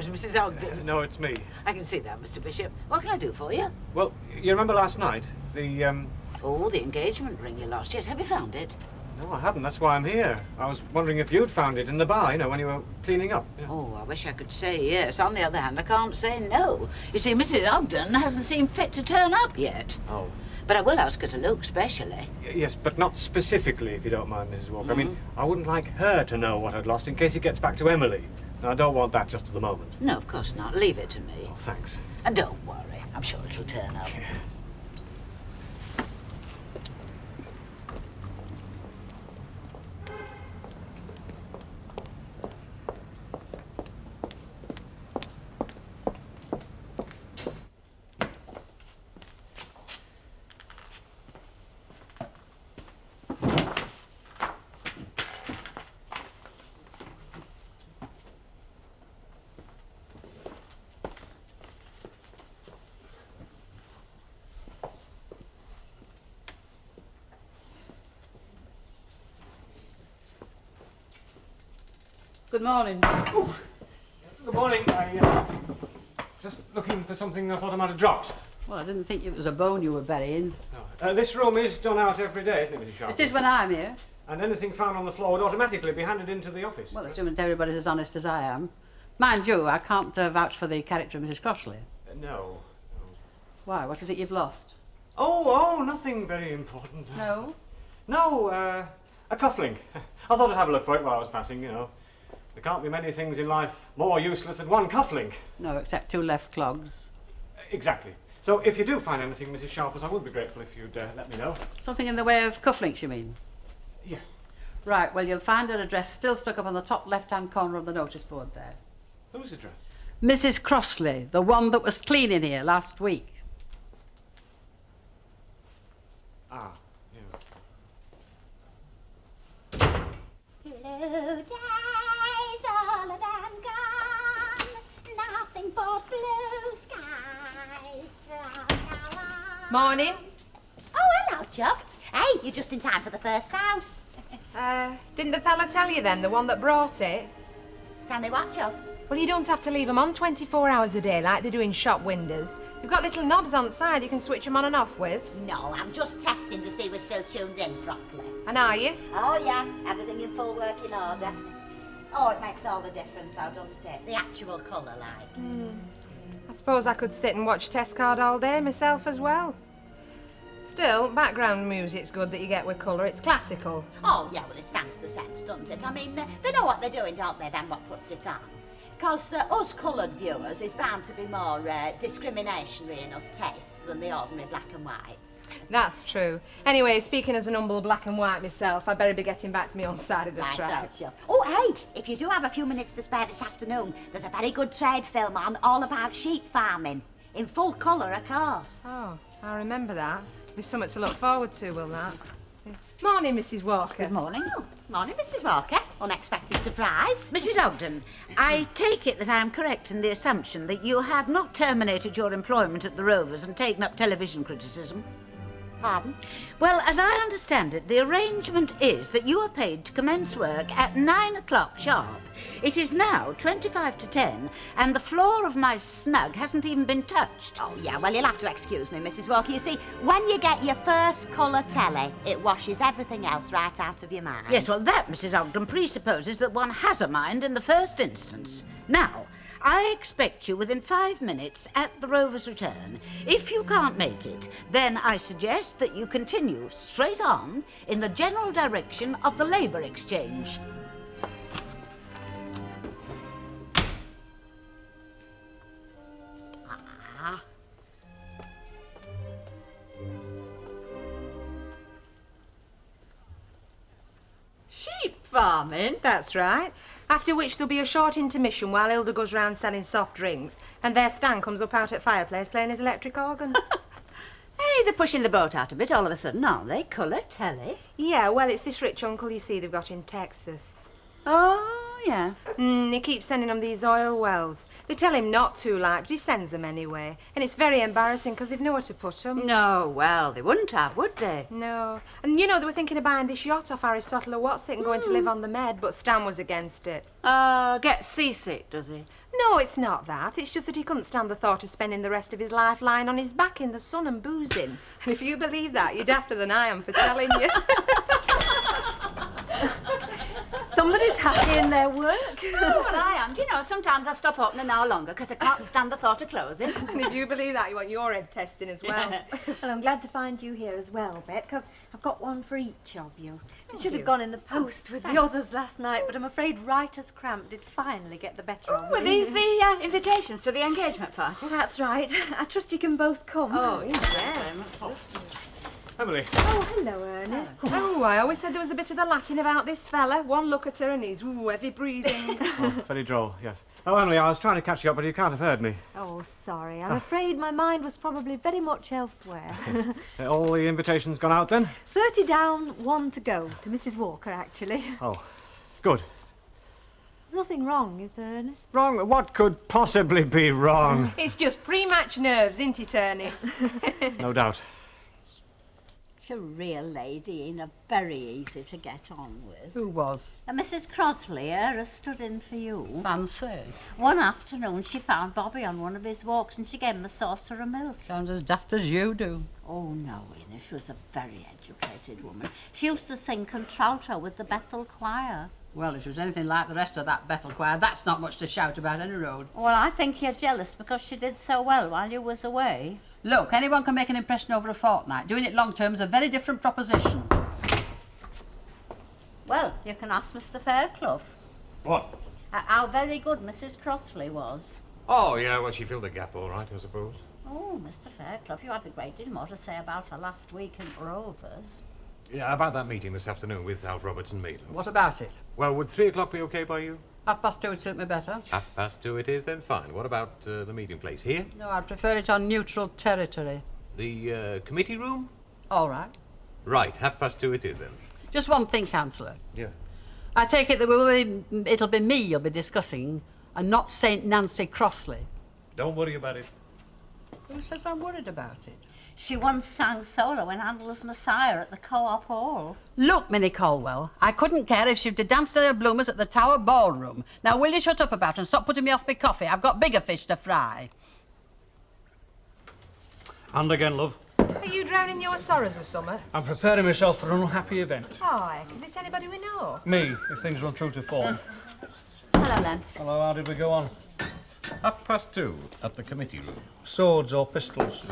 Mrs. Ogden. No, it's me. I can see that, Mr. Bishop. What can I do for you? Well, you remember last night? The, Oh, the engagement ring you lost. Yes, have you found it? No, I haven't. That's why I'm here. I was wondering if you'd found it in the bar, you know, when you were cleaning up. Yeah. Oh, I wish I could say yes. On the other hand, I can't say no. You see, Mrs. Ogden hasn't seen fit to turn up yet. Oh. But I will ask her to look, specially. Yes, but not specifically, if you don't mind, Mrs. Walker. I mean, I wouldn't like her to know what I'd lost in case it gets back to Emily. And I don't want that just at the moment. No, of course not. Leave it to me. Oh, thanks. And don't worry. I'm sure it'll turn up. Yeah. Good morning. Ooh. Good morning. I, just looking for something I thought I might have dropped. Well, I didn't think it was a bone you were burying. No. This room is done out every day, isn't it, Mrs. Sharp? It is when I'm here. And anything found on the floor would automatically be handed into the office. Well, assuming that everybody's as honest as I am. Mind you, I can't vouch for the character of Mrs. Crossley. No. Why? What is it you've lost? Oh, nothing very important. No? No, a cufflink. I thought I'd have a look for it while I was passing, you know. There can't be many things in life more useless than one cufflink. No, except 2 left clogs. Exactly. So if you do find anything, Mrs. Sharples, I would be grateful if you'd let me know. Something in the way of cufflinks, you mean? Yeah. Right, well, you'll find her address still stuck up on the top left-hand corner of the notice board there. Whose address? Mrs. Crossley, the one that was cleaning here last week. Ah, yeah. Blue days, all of them gone. Nothing but blue skies from now on. Morning. Oh, hello, Chuck. Hey, you're just in time for the first house. Didn't the fella tell you then, the one that brought it? Tell me what, Chuck? Well, you don't have to leave them on 24 hours a day like they do in shop windows. They've got little knobs on the side you can switch them on and off with. No, I'm just testing to see we're still tuned in properly. And are you? Oh, yeah, everything in full working order. Oh, it makes all the difference, though, doesn't it? The actual colour, like. I suppose I could sit and watch Test Card all day myself as well. Still, background music's good that you get with colour. It's classical. Oh, yeah, well, it stands to sense, doesn't it? I mean, they know what they're doing, don't they, then what puts it on? Because us coloured viewers is bound to be more discriminationary in us tastes than the ordinary black and whites. That's true. Anyway, speaking as an humble black and white myself, I'd better be getting back to my own side of the track. Oh, hey, if you do have a few minutes to spare this afternoon, there's a very good trade film on all about sheep farming. In full colour, of course. Oh, I remember that. Be something to look forward to, will that? Yeah. Morning, Mrs. Walker. Good morning. Oh, morning, Mrs. Walker. Unexpected surprise. Mrs. Ogden, I take it that I am correct in the assumption that you have not terminated your employment at the Rovers and taken up television criticism? Pardon? Well, as I understand it, the arrangement is that you are paid to commence work at 9 o'clock sharp. It is now 25 to 10, and the floor of my snug hasn't even been touched. Oh, yeah, well, you'll have to excuse me, Mrs. Walker. You see, when you get your first colour telly, it washes everything else right out of your mind. Yes, well, that, Mrs. Ogden, presupposes that one has a mind in the first instance. Now, I expect you within 5 minutes at the Rover's return. If you can't make it, then I suggest that you continue straight on in the general direction of the Labour Exchange. Ah. Sheep farming? That's right. After which there'll be a short intermission while Hilda goes round selling soft drinks, and their Stan comes up out at fireplace playing his electric organ. Hey, they're pushing the boat out a bit all of a sudden, aren't they? Colour telly. Yeah, well, it's this rich uncle you see they've got in Texas. Oh, Oh, yeah. He keeps sending them these oil wells. They tell him not to, like, but he sends them anyway. And it's very embarrassing because they've nowhere to put them. No, well, they wouldn't have, would they? No. And, you know, they were thinking of buying this yacht off Aristotle or what's it and going to live on the Med, but Stan was against it. Gets seasick, does he? No, it's not that. It's just that he couldn't stand the thought of spending the rest of his life lying on his back in the sun and boozing. And if you believe that, you're dafter than I am for telling you. Somebody's happy in their work. Oh, well, I am. Do you know, sometimes I stop opening now longer because I can't stand the thought of closing. And if you believe that, you want your head testing as well. Well, I'm glad to find you here as well, Bet, because I've got one for each of you. It should have gone in the post with the others last night, but I'm afraid writer's cramp did finally get the better of me. Were these the invitations to the engagement party? That's right. I trust you can both come. Oh, yes. Emily. Oh, hello, Ernest. Oh, I always said there was a bit of the Latin about this fella. One look at her and he's, heavy breathing. Oh, very droll, yes. Oh, Emily, I was trying to catch you up, but you can't have heard me. Oh, sorry. I'm afraid my mind was probably very much elsewhere. All the invitations gone out, then? 30 down, 1 to go. To Mrs. Walker, actually. Oh, good. There's nothing wrong, is there, Ernest? Wrong? What could possibly be wrong? It's just pre-match nerves, isn't it, Ernest? No doubt. She's a real lady, Ina, very easy to get on with. Who was? And Mrs. Crosley here has stood in for you. Fancy. One afternoon she found Bobby on one of his walks and she gave him a saucer of milk. Sounds as daft as you do. Oh no, Ina, she was a very educated woman. She used to sing contralto with the Bethel Choir. Well, if it was anything like the rest of that Bethel choir, that's not much to shout about any road. Well, I think you're jealous because she did so well while you was away. Look, anyone can make an impression over a fortnight. Doing it long term is a very different proposition. Well, you can ask Mr. Fairclough. What? How very good Mrs. Crossley was. Oh, yeah, well, she filled the gap all right, I suppose. Oh, Mr. Fairclough, you had a great deal more to say about her last week in Rovers. Yeah, about that meeting this afternoon with Alf Roberts and Maitland. What about it? Well, would 3 o'clock be okay by you? 2:30 would suit me better. 2:30 it is, then fine. What about the meeting place? Here? No, I'd prefer it on neutral territory. The committee room? All right. Right, 2:30 it is then. Just one thing, Councillor. Yeah. I take it that it'll be me you'll be discussing, and not St. Nancy Crossley. Don't worry about it. Who says I'm worried about it? She once sang solo in Handel's Messiah at the Co-op Hall. Look, Minnie Colwell, I couldn't care if she'd danced in her bloomers at the Tower Ballroom. Now, will you shut up about it and stop putting me off my coffee? I've got bigger fish to fry. And again, love. Are you drowning your sorrows this summer? I'm preparing myself for an unhappy event. Oh, is this anybody we know? Me, if things run true to form. Hello, then. Hello, how did we go on? 2:30 at the committee room. Swords or pistols?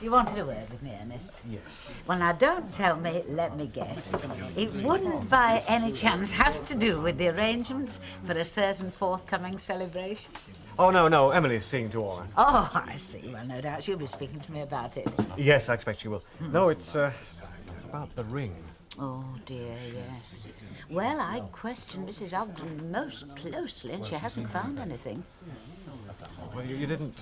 You wanted a word with me, Ernest? Yes. Well, now, don't tell me, let me guess. It wouldn't by any chance have to do with the arrangements for a certain forthcoming celebration? Oh, no, Emily's seeing to all that. Oh, I see. Well, no doubt she'll be speaking to me about it. Yes, I expect she will. No, it's about the ring. Oh, dear, yes. Well, I questioned Mrs. Ogden most closely, and she hasn't found anything. Well, you didn't,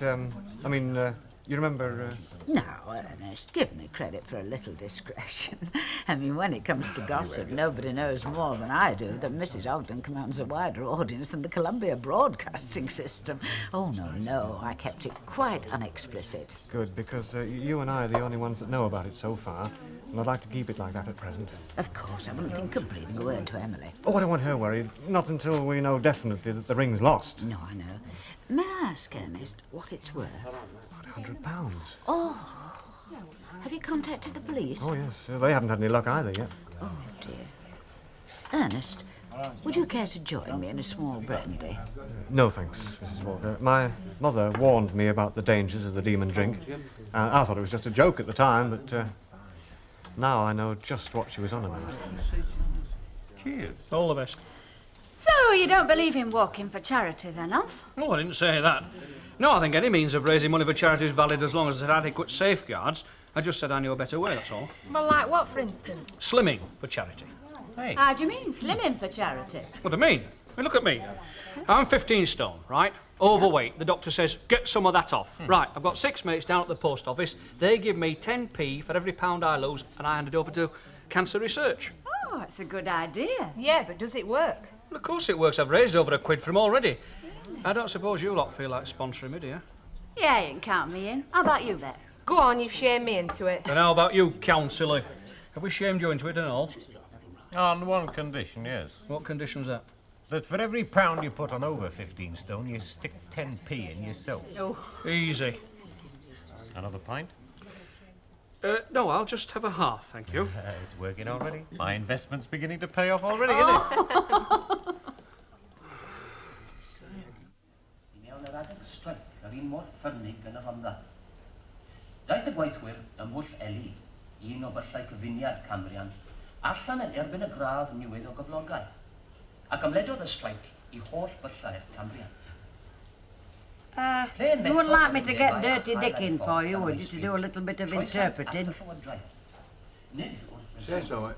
you remember... Now, Ernest, give me credit for a little discretion. I mean, when it comes to gossip, nobody knows more than I do that Mrs. Ogden commands a wider audience than the Columbia Broadcasting System. Oh, no, I kept it quite unexplicit. Good, because you and I are the only ones that know about it so far, and I'd like to keep it like that at present. Of course, I wouldn't think of breathing a word to Emily. Oh, I don't want her worried. Not until we know definitely that the ring's lost. No, I know. May I ask, Ernest, what it's worth? About £100. Oh, have you contacted the police? Oh, yes. They haven't had any luck either yet. Oh, dear. Ernest, would you care to join me in a small brandy? No, thanks, Mrs. Walker. My mother warned me about the dangers of the demon drink. I thought it was just a joke at the time, but now I know just what she was on about. Cheers. All the best. So, you don't believe in walking for charity, then, Alf? Oh, I didn't say that. No, I think any means of raising money for charity is valid as long as there's adequate safeguards. I just said I knew a better way, that's all. Well, like what, for instance? Slimming for charity. Hey. How do you mean, slimming for charity? What do I mean? Look at me. I'm 15 stone, right? Overweight. The doctor says, get some of that off. Right, I've got 6 mates down at the post office. They give me 10p for every pound I lose, and I hand it over to cancer research. Oh, it's a good idea. Yeah, but does it work? Well, of course it works. I've raised over £1 for him already. I don't suppose you lot feel like sponsoring me, do you? Yeah, you can count me in. How about you, Bet? Go on, you've shamed me into it. And how about you, councillor? Have we shamed you into it and all? On one condition, yes. What condition's that? That for every pound you put on over 15 stone, you stick 10p in yourself. Oh. Easy. Another pint? No, I'll just have a half, thank you. It's working already. My investment's beginning to pay off already, isn't it? Yr un mor ffyrnig yn y ffonda. Daeth y gweithwyr ym Mwll Eli, un o byllai cyfuniad Cambrian, allan yn erbyn y gradd newydd o gyflogau, ac ymledodd y streic I holl byllai'r Cambrian. You wouldn't like me to get dirty dicking for you, would you, to do a little bit of interpreting? Say so,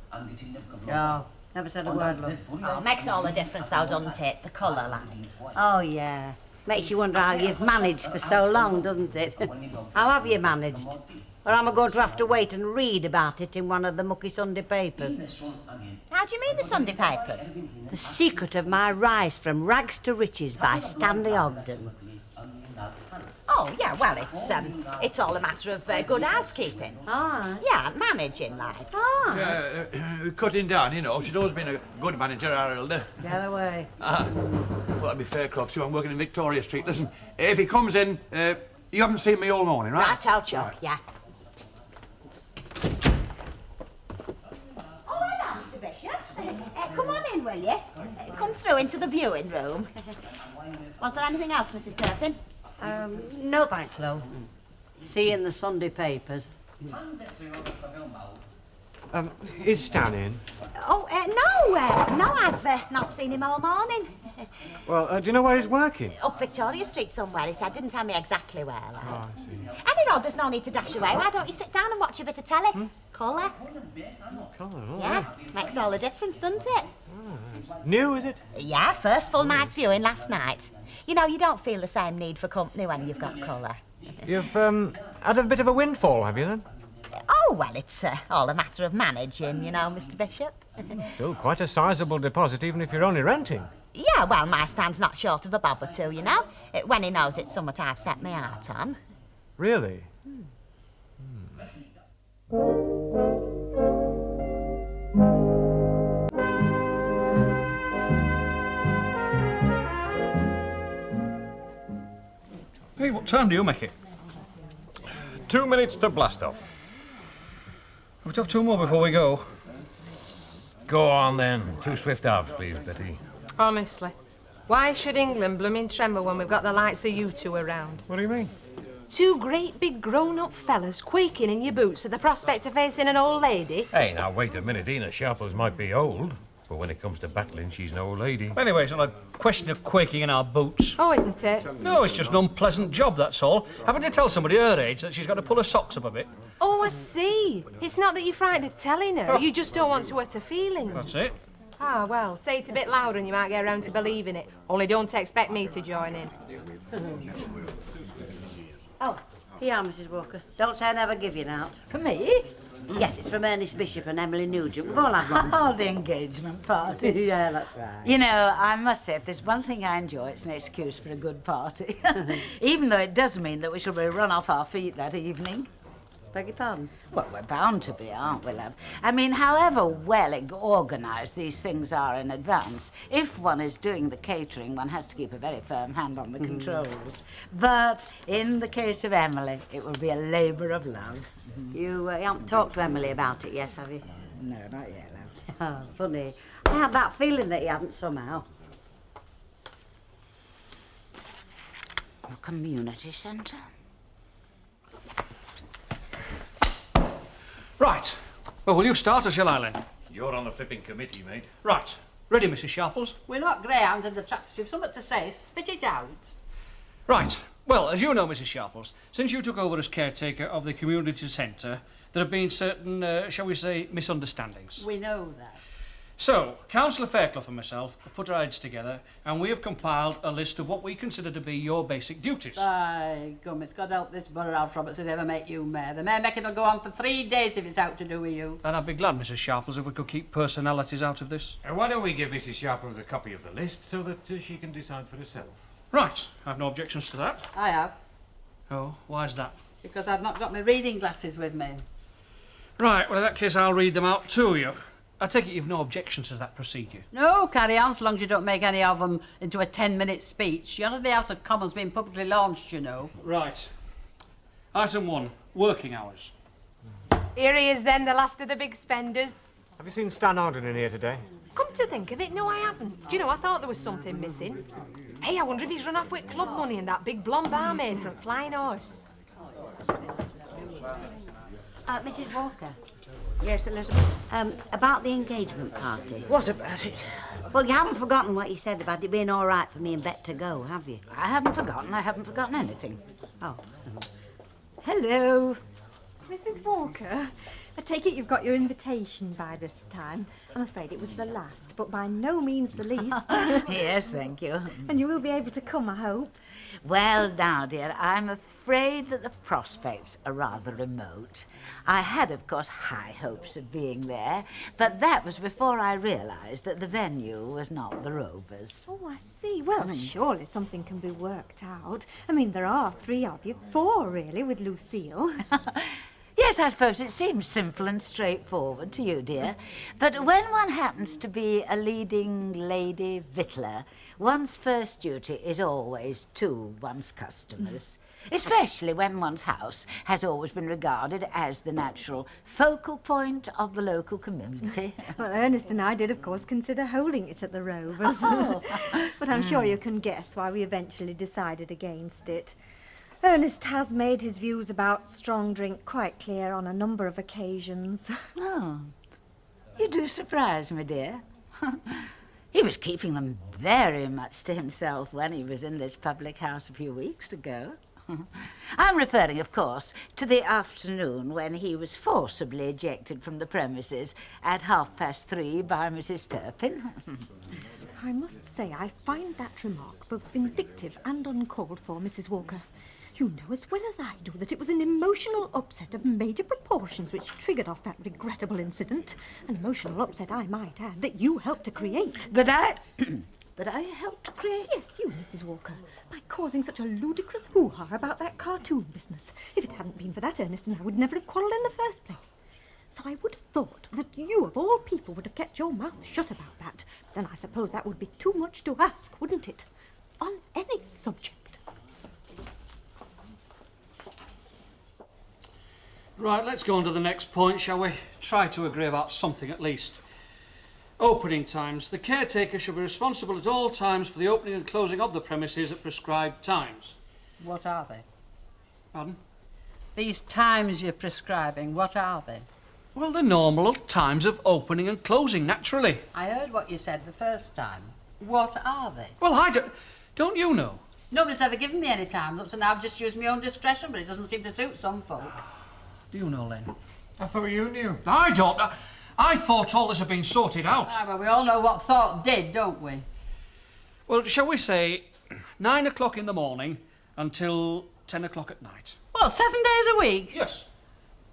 No, never said a word, love. Oh, makes all the difference though, doesn't it? The colour, like. Oh, yeah. Makes you wonder how you've managed for so long, doesn't it? How have you managed? Or am I going to have to wait and read about it in one of the mucky Sunday papers? How do you mean the Sunday papers? The Secret of My Rise from Rags to Riches by Stanley Ogden. Oh, yeah, well, it's all a matter of good housekeeping. Ah. Yeah, managing, like. Ah. Cutting down, you know. She's always been a good manager, our elder. Get away. Well, to be fair, Crofts, I'm working in Victoria Street. Listen, if he comes in, you haven't seen me all morning, right? Right, I'll chuck, yeah. Oh, hello, Mr. Bishop. Come on in, will you? Come through into the viewing room. Was there anything else, Mrs. Turpin? No thanks, love. See you in the Sunday papers. Is Stan in? Oh, no, I've not seen him all morning. Well, do you know where he's working? Up Victoria Street somewhere, he said. Didn't tell me exactly where. Like. Oh, I see. Anyhow, there's no need to dash away. Why don't you sit down and watch a bit of telly? Colour. Colour, all Yeah, right. makes all the difference, doesn't it? New, is it? Yeah, first full night's viewing last night. You know, you don't feel the same need for company when you've got colour. You've had a bit of a windfall, have you, then? Oh, well, it's all a matter of managing, you know, Mr. Bishop. Still quite a sizable deposit, even if you're only renting. Yeah, well, my Stan's not short of a bob or two, you know, when he knows it's somewhat I've set my heart on. Really? Hey, what time do you make it? 2 minutes to blast off. We'd have 2 more before we go. Go on then. 2 swift halves, please, Betty. Honestly. Why should England blooming tremble when we've got the likes of you two around? What do you mean? 2 great big grown-up fellas quaking in your boots at the prospect of facing an old lady? Hey, now, wait a minute. Ina Sharples might be old, but when it comes to battling, she's no old lady. Anyway, it's not a question of quaking in our boots. Oh, isn't it? No, it's just an unpleasant job, that's all. Having to tell somebody her age that she's got to pull her socks up a bit. Oh, I see. It's not that you're frightened of telling her. You just don't want to hurt her feelings. That's it. Ah, well, say it a bit louder and you might get around to believing it. Only don't expect me to join in. Oh, here, Mrs. Walker. Don't say I never give you an out. For me? Yes, it's from Ernest Bishop and Emily Nugent. We've all had one. Oh, the engagement party. Yeah, that's right. You know, I must say, if there's one thing I enjoy, it's an excuse for a good party. Even though it does mean that we shall be run off our feet that evening. Beg your pardon? Well, we're bound to be, aren't we, love? I mean, however well organised these things are in advance, if one is doing the catering, one has to keep a very firm hand on the controls. But in the case of Emily, it will be a labour of love. You haven't talked to Emily about it yet, have you? No, not yet, love. Oh, funny. I had that feeling that you hadn't somehow. The community centre? Right. Well, will you start or shall I, Len? You're on the flipping committee, mate. Right. Ready, Mrs. Sharples? We're not greyhounds in the tracks. If you've something to say, spit it out. Right. Well, as you know, Mrs. Sharples, since you took over as caretaker of the community centre, there have been certain, shall we say, misunderstandings. We know that. So, Councillor Fairclough and myself have put our heads together and we have compiled a list of what we consider to be your basic duties. By gum, it's God help this borough, Alf Roberts, if they ever make you mayor. The mayor making will go on for 3 days if it's out to do with you. And I'd be glad, Mrs. Sharples, if we could keep personalities out of this. Why don't we give Mrs. Sharples a copy of the list so that she can decide for herself? Right, I've no objections to that. I have. Oh, why's that? Because I've not got my reading glasses with me. Right, well, in that case, I'll read them out to you. I take it you've no objections to that procedure? No, carry on, so long as you don't make any of them into a 10-minute speech. You're not the House of Commons being publicly launched, you know. Right. Item 1, working hours. Here he is then, the last of the big spenders. Have you seen Stan Ogden in here today? Come to think of it, no, I haven't. Do you know, I thought there was something missing. Hey, I wonder if he's run off with club money and that big blonde barmaid from Flying Horse. Mrs. Walker. Yes, Elizabeth. About the engagement party. What about it? Well, you haven't forgotten what you said about it being all right for me and Bet to go, have you? I haven't forgotten. I haven't forgotten anything. Oh. Hello. Mrs. Walker, I take it you've got your invitation by this time. I'm afraid it was the last, but by no means the least. Yes, thank you. And you will be able to come, I hope. Well, now, dear, I'm afraid that the prospects are rather remote. I had, of course, high hopes of being there, but that was before I realised that the venue was not the Rovers. Oh, I see. Well, surely something can be worked out. I mean, there are 3 of you. 4, really, with Lucille. Yes, I suppose it seems simple and straightforward to you, dear. But when one happens to be a leading lady victualler, one's first duty is always to one's customers, especially when one's house has always been regarded as the natural focal point of the local community. Well, Ernest and I did, of course, consider holding it at the Rovers. Oh. But I'm sure you can guess why we eventually decided against it. Ernest has made his views about strong drink quite clear on a number of occasions. Oh, you do surprise me, dear. He was keeping them very much to himself when he was in this public house a few weeks ago. I'm referring, of course, to the afternoon when he was forcibly ejected from the premises at 3:30 by Mrs. Turpin. I must say I find that remark both vindictive and uncalled for, Mrs. Walker. You know as well as I do that it was an emotional upset of major proportions which triggered off that regrettable incident. An emotional upset, I might add, that you helped to create. That I helped to create? Yes, you, Mrs. Walker, by causing such a ludicrous hoo-ha about that cartoon business. If it hadn't been for that, Ernest and I would never have quarrelled in the first place. So I would have thought that you, of all people, would have kept your mouth shut about that. But then I suppose that would be too much to ask, wouldn't it? On any subject. Right, let's go on to the next point, shall we? Try to agree about something at least. Opening times. The caretaker shall be responsible at all times for the opening and closing of the premises at prescribed times. What are they? Pardon? These times you're prescribing, what are they? Well, the normal times of opening and closing, naturally. I heard what you said the first time. What are they? Well, don't you know? Nobody's ever given me any times up to now. I've just used my own discretion, but it doesn't seem to suit some folk. Do you know, Len? I thought you knew. I don't. I thought all this had been sorted out. Ah, well, we all know what thought did, don't we? Well, shall we say 9 o'clock in the morning until 10 o'clock at night? What, 7 days a week? Yes.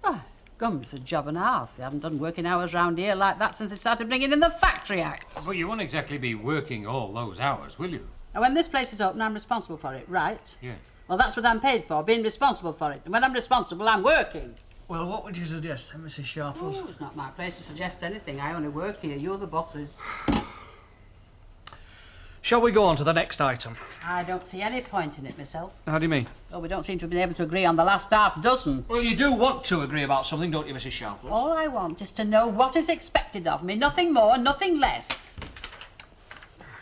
Oh, gum, it's a job and a half. They haven't done working hours round here like that since they started bringing in the Factory Acts. But you won't exactly be working all those hours, will you? And when this place is open, I'm responsible for it, right? Yeah. Well, that's what I'm paid for, being responsible for it. And when I'm responsible, I'm working. Well, what would you suggest, then, Mrs. Sharples? Oh, it's not my place to suggest anything. I only work here. You're the bosses. Shall we go on to the next item? I don't see any point in it myself. How do you mean? Well, we don't seem to have been able to agree on the last half dozen. Well, you do want to agree about something, don't you, Mrs. Sharples? All I want is to know what is expected of me. Nothing more, nothing less.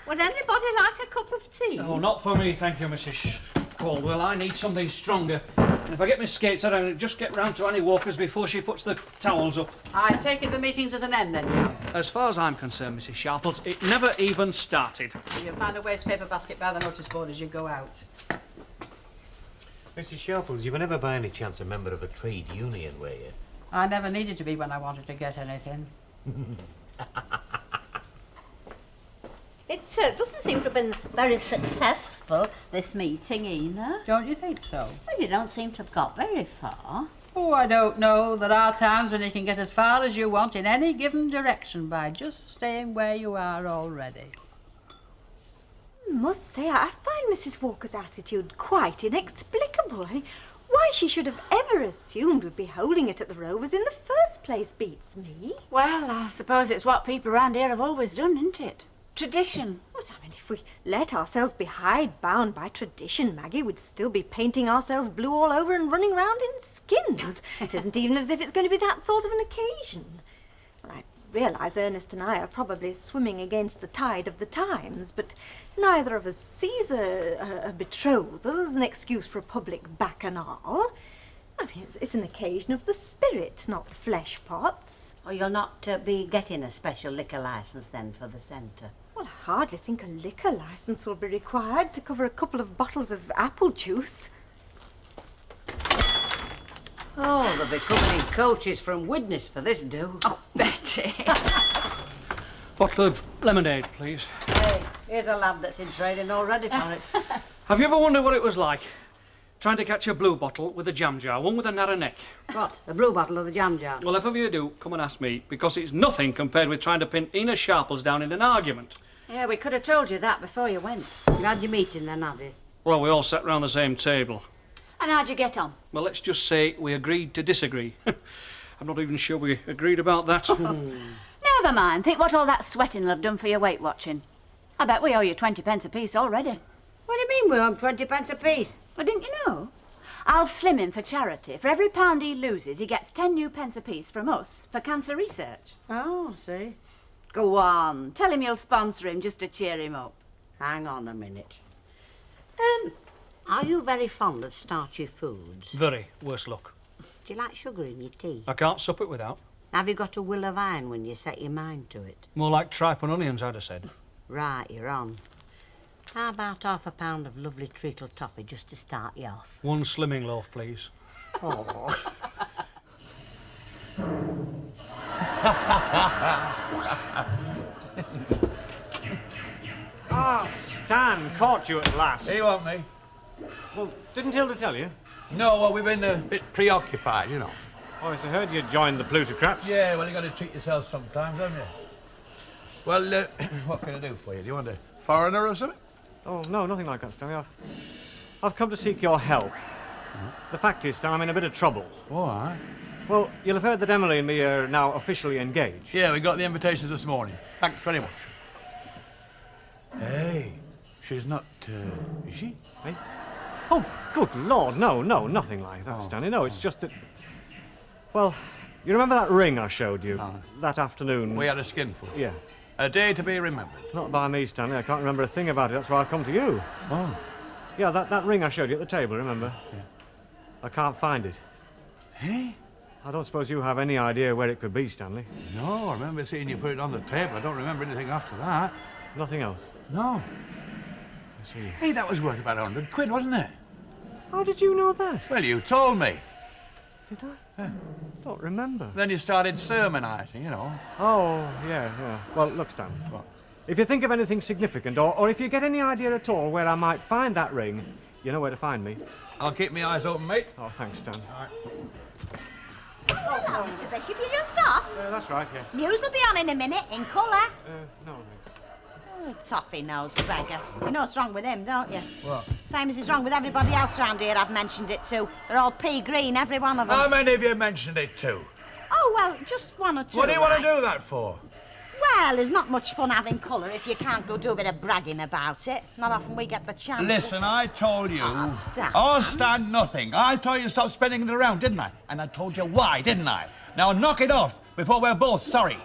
Would anybody like a cup of tea? Oh, not for me, thank you, Mrs. Caldwell. I need something stronger. And if I get my skates out, I'll just get round to Annie Walker's before she puts the towels up. I take it the meeting's at an end, then, Charles. As far as I'm concerned, Mrs. Sharples, it never even started. You'll find a waste paper basket by the notice board as you go out. Mrs. Sharples, you were never by any chance a member of a trade union, were you? I never needed to be when I wanted to get anything. doesn't seem to have been very successful, this meeting, Ina. Don't you think so? Well, you don't seem to have got very far. Oh, I don't know. There are times when you can get as far as you want in any given direction by just staying where you are already. I must say, I find Mrs. Walker's attitude quite inexplicable. I mean, why she should have ever assumed we'd be holding it at the Rovers in the first place beats me. Well, I suppose it's what people around here have always done, isn't it? Tradition. But, I mean, if we let ourselves be hide-bound by tradition, Maggie, we'd still be painting ourselves blue all over and running round in skins. It isn't even as if it's going to be that sort of an occasion. Well, I realise Ernest and I are probably swimming against the tide of the times, but neither of us sees a betrothal as an excuse for a public bacchanal. I mean, it's an occasion of the spirit, not the flesh pots. Or you'll not be getting a special liquor licence then for the centre? Well, I hardly think a liquor licence will be required to cover a couple of bottles of apple juice. Oh, they'll be coming in coaches from Widnes for this do. Oh, Betty. Bottle of lemonade, please. Hey, here's a lad that's in training already for it. Have you ever wondered what it was like? Trying to catch a blue bottle with a jam jar, one with a narrow neck. What, a blue bottle of the jam jar? Well, if ever you do, come and ask me, because it's nothing compared with trying to pin Ina Sharples down in an argument. Yeah, we could have told you that before you went. You had your meeting then, have you? Well, we all sat round the same table. And how'd you get on? Well, let's just say we agreed to disagree. I'm not even sure we agreed about that. Never mind. Think what all that sweating will have done for your weight watching. I bet we owe you 20 pence apiece already. What do you mean we owe him 20 pence apiece? Well, didn't you know? I'll slim him for charity. For every £1 he loses, he gets 10 new pence apiece from us for cancer research. Oh, see. Go on. Tell him you'll sponsor him just to cheer him up. Hang on a minute. Are you very fond of starchy foods? Very. Worse luck. Do you like sugar in your tea? I can't sup it without. Have you got a will of iron when you set your mind to it? More like tripe and onions, I'd have said. Right, you're on. How about half a pound of lovely treacle toffee just to start you off? One slimming loaf, please. Oh. Ah, Stan, caught you at last. Here you want me? Well, didn't Hilda tell you? No, well, we've been a bit preoccupied, you know. Oh, yes, I heard you joined the plutocrats. Yeah, well, you got to treat yourself sometimes, haven't you? Well, what can I do for you? Do you want a foreigner or something? Oh, no, nothing like that, Stanley. I've come to seek your help. The fact is, Stan, I'm in a bit of trouble. All right. Well, you'll have heard that Emily and me are now officially engaged. Yeah, we got the invitations this morning. Thanks very much. Hey, she's not, is she? Eh? Oh, good Lord, no, nothing like that, Stanley. No, it's just that... Well, you remember that ring I showed you that afternoon? We had a skinful. Yeah. A day to be remembered. Not by me, Stanley. I can't remember a thing about it. That's why I've come to you. Oh. Yeah, that ring I showed you at the table, remember? Yeah. I can't find it. Eh? I don't suppose you have any idea where it could be, Stanley. No, I remember seeing you put it on the table. I don't remember anything after that. Nothing else? No. I see. Hey, that was worth about 100 quid, wasn't it? How did you know that? Well, you told me. Did I? Yeah. Don't remember. Then you started sermonising, you know. Oh, yeah. Well, look, Stan. What? If you think of anything significant, or if you get any idea at all where I might find that ring, you know where to find me. I'll keep my eyes open, mate. Oh, thanks, Stan. All right. Hello, Mr. Bishop. You just off? That's right, yes. News will be on in a minute, in colour. No, thanks. Oh, toffee-nosed beggar. You know what's wrong with him, don't you? What? Same as is wrong with everybody else round here I've mentioned it to. They're all pea green, every one of them. How many of you mentioned it to? Oh, well, just one or two. What do you want to right? do that for? Well, there's not much fun having colour if you can't go do a bit of bragging about it. Not often we get the chance. Listen, I told you. Oh, Stan. Oh, Stan, nothing. I told you to stop spinning it around, didn't I? And I told you why, didn't I? Now knock it off before we're both sorry.